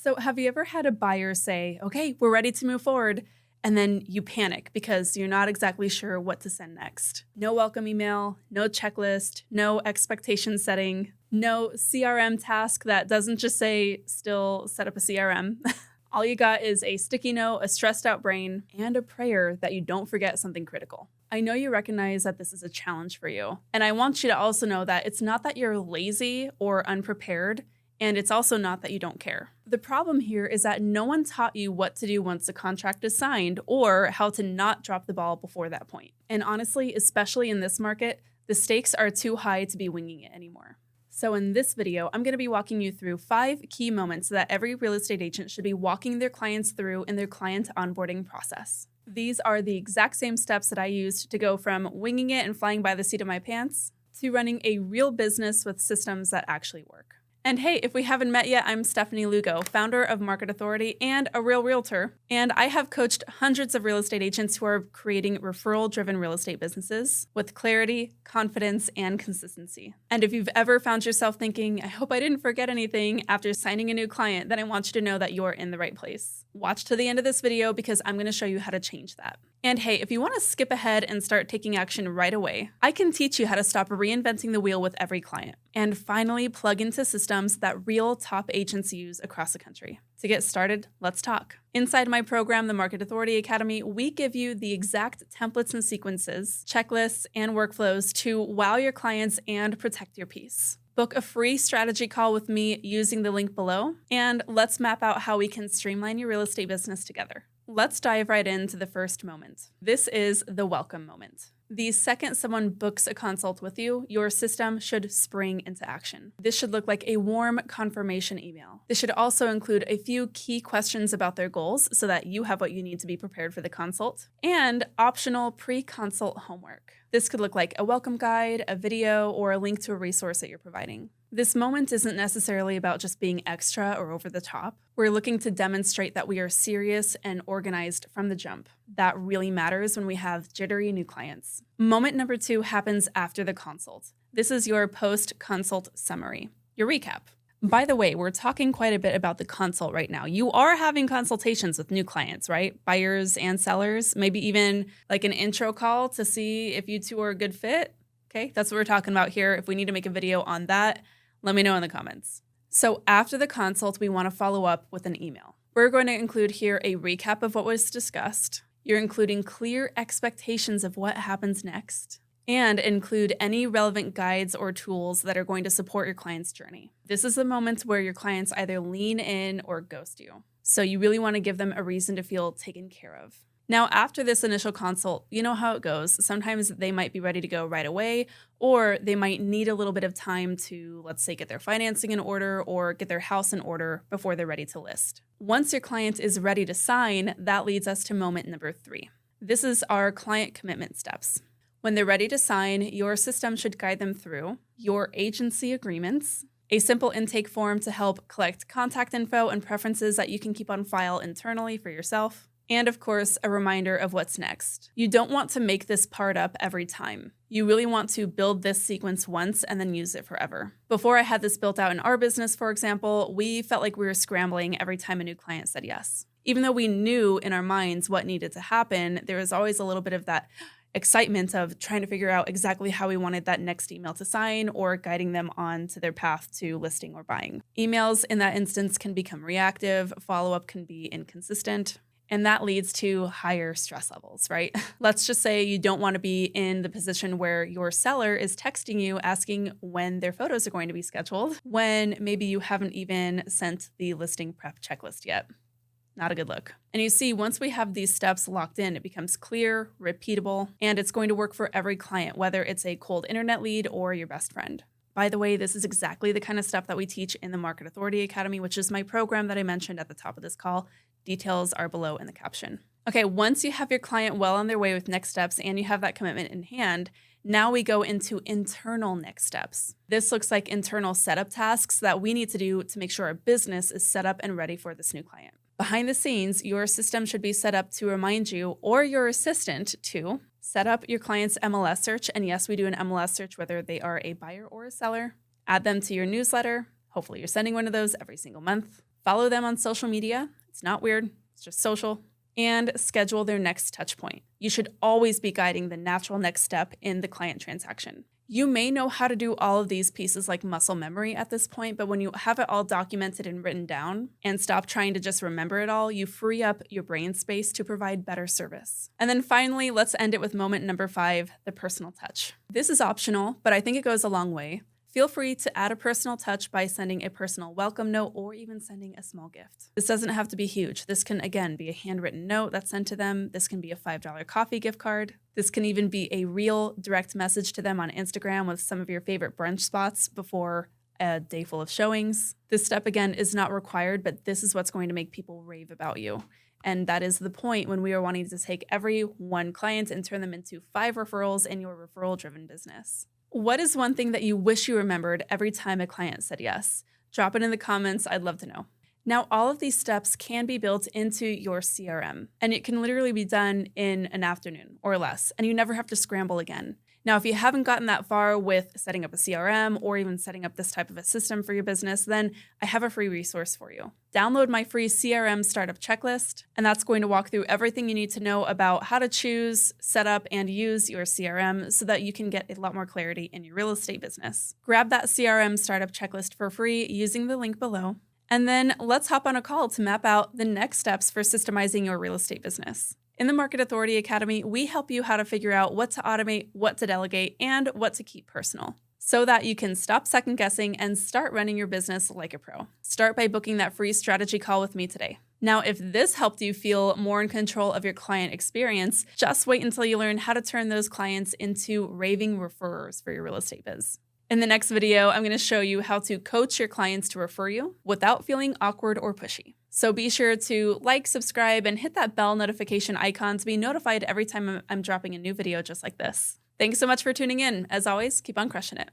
So have you ever had a buyer say, okay, we're ready to move forward, and then you panic because you're not exactly sure what to send next? No welcome email, no checklist, no expectation setting, no CRM task that doesn't just say, still set up a CRM. All you got is a sticky note, a stressed out brain, and a prayer that you don't forget something critical. I know you recognize that this is a challenge for you. And I want you to also know that it's not that you're lazy or unprepared, and it's also not that you don't care. The problem here is that no one taught you what to do once the contract is signed or how to not drop the ball before that point. And honestly, especially in this market, the stakes are too high to be winging it anymore. So in this video, I'm going to be walking you through 5 key moments that every real estate agent should be walking their clients through in their client onboarding process. These are the exact same steps that I used to go from winging it and flying by the seat of my pants to running a real business with systems that actually work. And hey, if we haven't met yet, I'm Stephanie Lugo, founder of Market Authority and a real realtor. And I have coached hundreds of real estate agents who are creating referral-driven real estate businesses with clarity, confidence, and consistency. And if you've ever found yourself thinking, I hope I didn't forget anything after signing a new client, then I want you to know that you're in the right place. Watch to the end of this video because I'm going to show you how to change that. And hey, if you want to skip ahead and start taking action right away, I can teach you how to stop reinventing the wheel with every client and finally plug into systems that real top agents use across the country. To get started, let's talk. Inside my program, the Market Authority Academy, we give you the exact templates and sequences, checklists, and workflows to wow your clients and protect your peace. Book a free strategy call with me using the link below, and let's map out how we can streamline your real estate business together. Let's dive right into the first moment. This is the welcome moment. The second someone books a consult with you, your system should spring into action. This should look like a warm confirmation email. This should also include a few key questions about their goals so that you have what you need to be prepared for the consult, and optional pre-consult homework. This could look like a welcome guide, a video, or a link to a resource that you're providing. This moment isn't necessarily about just being extra or over the top. We're looking to demonstrate that we are serious and organized from the jump. That really matters when we have jittery new clients. Moment number 2 happens after the consult. This is your post-consult summary, your recap. By the way, we're talking quite a bit about the consult right now. You are having consultations with new clients, right? Buyers and sellers, maybe even like an intro call to see if you two are a good fit. Okay, that's what we're talking about here. If we need to make a video on that, let me know in the comments. So after the consult, we want to follow up with an email. We're going to include here a recap of what was discussed. You're including clear expectations of what happens next, and include any relevant guides or tools that are going to support your client's journey. This is the moment where your clients either lean in or ghost you. So you really want to give them a reason to feel taken care of. Now, after this initial consult, you know how it goes. Sometimes they might be ready to go right away, or they might need a little bit of time to, let's say, get their financing in order or get their house in order before they're ready to list. Once your client is ready to sign, that leads us to moment number 3. This is our client commitment steps. When they're ready to sign, your system should guide them through your agency agreements, a simple intake form to help collect contact info and preferences that you can keep on file internally for yourself, and of course, a reminder of what's next. You don't want to make this part up every time. You really want to build this sequence once and then use it forever. Before I had this built out in our business, for example, we felt like we were scrambling every time a new client said yes. Even though we knew in our minds what needed to happen, there was always a little bit of that excitement of trying to figure out exactly how we wanted that next email to sign or guiding them on to their path to listing or buying. Emails in that instance can become reactive, follow-up can be inconsistent, and that leads to higher stress levels, right? Let's just say you don't want to be in the position where your seller is texting you asking when their photos are going to be scheduled, when maybe you haven't even sent the listing prep checklist yet. Not a good look. And you see, once we have these steps locked in, it becomes clear, repeatable, and it's going to work for every client, whether it's a cold internet lead or your best friend. By the way, this is exactly the kind of stuff that we teach in the Market Authority Academy, which is my program that I mentioned at the top of this call. Details are below in the caption. Okay, once you have your client well on their way with next steps and you have that commitment in hand, now we go into internal next steps. This looks like internal setup tasks that we need to do to make sure our business is set up and ready for this new client. Behind the scenes, your system should be set up to remind you or your assistant to set up your client's MLS search. And yes, we do an MLS search whether they are a buyer or a seller. Add them to your newsletter. Hopefully you're sending one of those every single month. Follow them on social media. It's not weird, it's just social. And schedule their next touch point. You should always be guiding the natural next step in the client transaction. You may know how to do all of these pieces like muscle memory at this point, but when you have it all documented and written down and stop trying to just remember it all, you free up your brain space to provide better service. And then finally, let's end it with moment number 5, the personal touch. This is optional, but I think it goes a long way. Feel free to add a personal touch by sending a personal welcome note or even sending a small gift. This doesn't have to be huge. This can, again, be a handwritten note that's sent to them. This can be a $5 coffee gift card. This can even be a real direct message to them on Instagram with some of your favorite brunch spots before a day full of showings. This step, again, is not required, but this is what's going to make people rave about you. And that is the point when we are wanting to take every one client and turn them into 5 referrals in your referral-driven business. What is one thing that you wish you remembered every time a client said yes? Drop it in the comments. I'd love to know. Now, all of these steps can be built into your CRM, and it can literally be done in an afternoon or less, and you never have to scramble again. Now, if you haven't gotten that far with setting up a CRM or even setting up this type of a system for your business, then I have a free resource for you. Download my free CRM startup checklist, and that's going to walk through everything you need to know about how to choose, set up, and use your CRM so that you can get a lot more clarity in your real estate business. Grab that CRM startup checklist for free using the link below. And then let's hop on a call to map out the next steps for systemizing your real estate business. In the Market Authority Academy, we help you how to figure out what to automate, what to delegate, and what to keep personal, so that you can stop second guessing and start running your business like a pro. Start by booking that free strategy call with me today. Now, if this helped you feel more in control of your client experience, just wait until you learn how to turn those clients into raving referrers for your real estate biz. In the next video, I'm going to show you how to coach your clients to refer you without feeling awkward or pushy. So be sure to like, subscribe, and hit that bell notification icon to be notified every time I'm dropping a new video just like this. Thanks so much for tuning in. As always, keep on crushing it.